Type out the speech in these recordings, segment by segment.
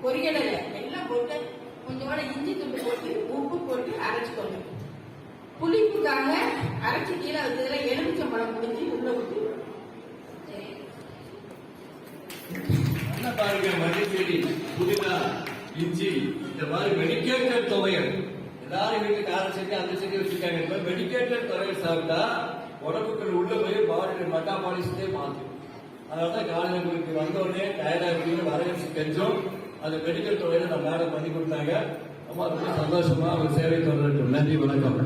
பொரியலை எல்லாம் போட்டு கொஞ்சோட இஞ்சி துண்டு போட்டு உப்பு போட்டு அரைச்சிக்கோங்க. புளிப்புக்காக அரைச்சி கீழே வச்சதுல எலுமிச்சம்பழம் புளிஞ்சி உள்ள விட்டு பாருங்க. மல்லி செடி, புதினா, இஞ்சி, இந்த மாதிரி மெடிக்கேட்டட் துவையல் எல்லாரும் வீட்டுக்கு காரம் செஞ்சு அந்த செடி வச்சிருக்காங்க. மெடிக்கேட்டட் துவையல் சாப்பிட்டா உடம்புக்குள்ள உள்ள போய் பாடி மெட்டாபாலிசத்தே மாற்றும். அதனாலதான் காலையில் உங்களுக்கு வந்த உடனே டயர்டா இருக்கீங்க வரவேற்று செஞ்சோம். அது மெடிக்கல் துறையில நம்ம மேடம் பண்ணி கொடுத்தாங்க. ரொம்ப சந்தோஷமா ஒரு சேவை தொடரட்டும். நன்றி, வணக்கம்.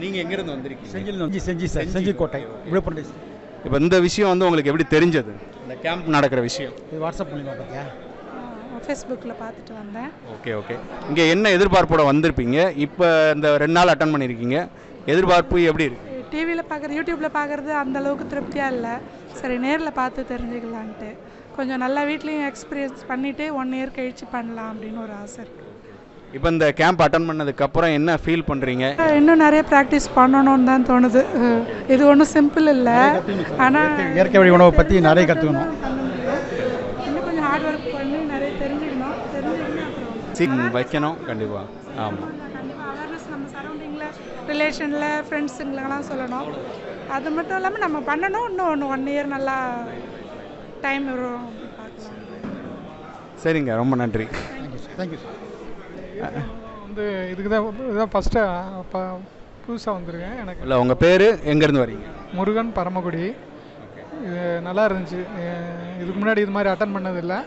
நீங்கள் எங்கேருந்து வந்திருக்கீங்க? செஞ்சிக்கோட்டை, விழுப்புரம். இப்போ இந்த விஷயம் வந்து உங்களுக்கு எப்படி தெரிஞ்சது? இந்த கேம்ப் நடக்கிற விஷயம் இது வாட்ஸ்அப் மூலிமா பார்த்தியா? ஃபேஸ்புக்கில் பார்த்துட்டு வந்தேன். Okay okay. இங்கே என்ன எதிர்பார்ப்போட வந்திருப்பீங்க? இப்போ இந்த 2 நாள் அட்டன் பண்ணியிருக்கீங்க, எதிர்பார்ப்பு எப்படி இருக்கு? டிவியில் பார்க்குறது, யூடியூப்பில் பார்க்குறது அந்த அளவுக்கு திருப்தியாக இல்லை. சரி, நேரில் பார்த்து தெரிஞ்சுக்கலான்ட்டு கொஞ்சம் நல்லா வீட்லேயும் எக்ஸ்பீரியன்ஸ் பண்ணிவிட்டு 1 இயர் கழிச்சு பண்ணலாம் அப்படின்னு ஒரு ஆசை இருக்குது. இப்போ இந்த கேம்ப் அட்டன் பண்ணதுக்கப்புறம் என்ன ஃபீல் பண்ணுறீங்க? இன்னும் நிறைய ப்ராக்டிஸ் பண்ணணும்னு தான் தோணுது. இது ஒன்றும் சிம்பிள் இல்லை, ஆனால் இயற்கை வழி உணவை பற்றி நிறைய கற்றுக்கணும். இன்னும் கொஞ்சம் ஹார்ட் ஒர்க் பண்ணி நிறைய தெரிஞ்சுக்கணும் அப்புறம் வைக்கணும். கண்டிப்பாக. ஆமாம், கண்டிப்பாக அவேர்னஸ் நம்ம சரௌண்டிங்கில், ரிலேஷனில், ஃப்ரெண்ட்ஸுங்களெல்லாம் சொல்லணும். அது மட்டும் இல்லாமல் நம்ம பண்ணணும். இன்னும் 1 இயர் நல்லா டைம் வரும் பார்க்கலாம். சரிங்க, ரொம்ப நன்றி. Thank you sir. வந்து இதுதான் ஃபஸ்ட்டு புதுசாக வந்திருக்கேன். எனக்கு இல்லை, உங்கள் பேர், எங்கேருந்து வரீங்க? முருகன், பரமக்குடி. இது நல்லா இருந்துச்சு. இதுக்கு முன்னாடி இது மாதிரி அட்டன் பண்ணதில்லை.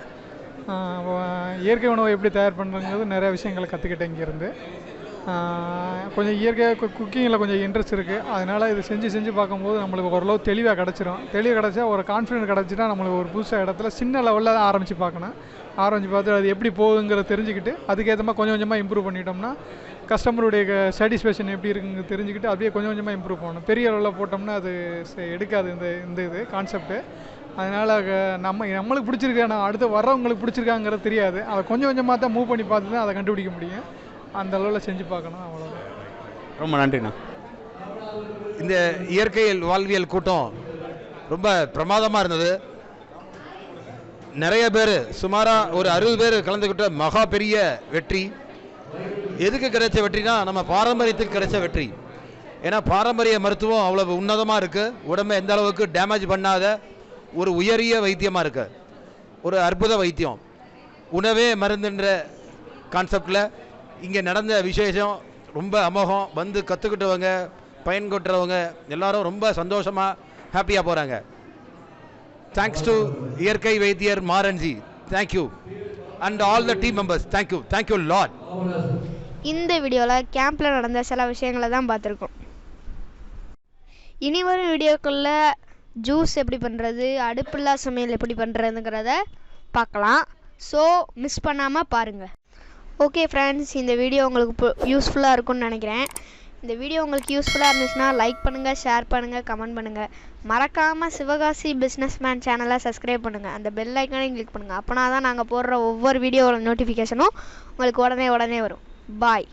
இயற்கை உணவை எப்படி தயார் பண்ணுறங்கிறது நிறையா விஷயங்களை கற்றுக்கிட்டேன் இங்கேருந்து. கொஞ்சம் இயற்கையாக குக்கிங்கில் கொஞ்சம் இன்ட்ரெஸ்ட் இருக்குது. அதனால் இது செஞ்சு பார்க்கும்போது நம்மளுக்கு ஓரளவு தெளிவாக கிடச்சிரும். கிடச்சா ஒரு கான்ஃபிடென்ட் கிடச்சிட்டா நம்மளுக்கு ஒரு புதுசாக இடத்துல சின்ன லெவலில் தான் ஆரம்பித்து பார்க்கணும். ஆரம்பித்து பார்த்து அது எப்படி போகுங்கிறத தெரிஞ்சுக்கிட்டு அதுக்கேற்ற மாதிரி கொஞ்சம் கொஞ்சமாக இம்ப்ரூவ் பண்ணிட்டோம்னா கஸ்டமருடைய சாட்டிஸ்ஃபேக்ஷன் எப்படி இருக்குங்க தெரிஞ்சுக்கிட்டு அப்படியே கொஞ்சம் கொஞ்சமாக இம்ப்ரூவ் பண்ணணும். பெரிய அளவில் போட்டோம்னா அது எடுக்காது இந்த இது கான்செப்ட்டு. அதனால் நம்மளுக்கு பிடிச்சிருக்கா, நான் அடுத்து வர்றவங்களுக்கு பிடிச்சிருக்காங்கிறது தெரியாது. அதை கொஞ்சம் கொஞ்சமாக தான் மூவ் பண்ணி பார்த்து தான் அதை கண்டுபிடிக்க முடியும். அந்த அளவில் செஞ்சு பார்க்கணும். அவ்வளோதான். ரொம்ப நன்றிண்ணா. இந்த இயற்கையில் வாழ்வியல் கூட்டம் ரொம்ப பிரமாதமாக இருந்தது. நிறைய பேர், சுமாராக ஒரு 60 பேர் கலந்துக்கிட்ட மகா பெரிய வெற்றி. எதுக்கு கிடைச்ச வெற்றினா நம்ம பாரம்பரியத்துக்கு கிடைச்ச வெற்றி. ஏன்னா பாரம்பரிய மருத்துவம் அவ்வளவு உன்னதமாக இருக்குது. உடம்பை எந்த அளவுக்கு டேமேஜ் பண்ணாத ஒரு உயரிய வைத்தியமாக இருக்கு, ஒரு அற்புத வைத்தியம். உணவே மருந்துன்ற கான்செப்டில் இங்கே நடந்த விசேஷம் ரொம்ப அமோகம். வந்து கற்றுக்கிட்டவங்க, பயன் கொட்டுறவங்க எல்லாரும் ரொம்ப சந்தோஷமாக ஹாப்பியாக போகிறாங்க. தேங்க்ஸ் டு இயற்கை வைத்தியர் மாரன்ஜி, thank you, and all the team members, thank you lot. இந்த வீடியோவில் கேம்பில் நடந்த சில விஷயங்களை தான் பார்த்துருக்கோம். இனி வரும் வீடியோக்களில் ஜூஸ் எப்படி பண்ணுறது, அடுப்பில்லா சமையல் எப்படி பண்ணுறதுங்கிறத பார்க்கலாம். ஸோ மிஸ் பண்ணாமல் பாருங்கள். ஓகே ஃப்ரெண்ட்ஸ், இந்த வீடியோ உங்களுக்கு யூஸ்ஃபுல்லாக இருக்கும்னு நினைக்கிறேன். இந்த வீடியோ உங்களுக்கு யூஸ்ஃபுல்லாக இருந்துச்சுன்னா லைக் பண்ணுங்கள், ஷேர் பண்ணுங்கள், கமெண்ட் பண்ணுங்கள். மறக்காமல் சிவகாசி பிஸ்னஸ்மேன் சேனலை சப்ஸ்கிரைப் பண்ணுங்கள். அந்த பெல் ஐக்கானையும் கிளிக் பண்ணுங்கள். அப்போனா தான் நாங்கள் போடுற ஒவ்வொரு வீடியோவோட நோட்டிஃபிகேஷனும் உங்களுக்கு உடனே வரும். பாய்.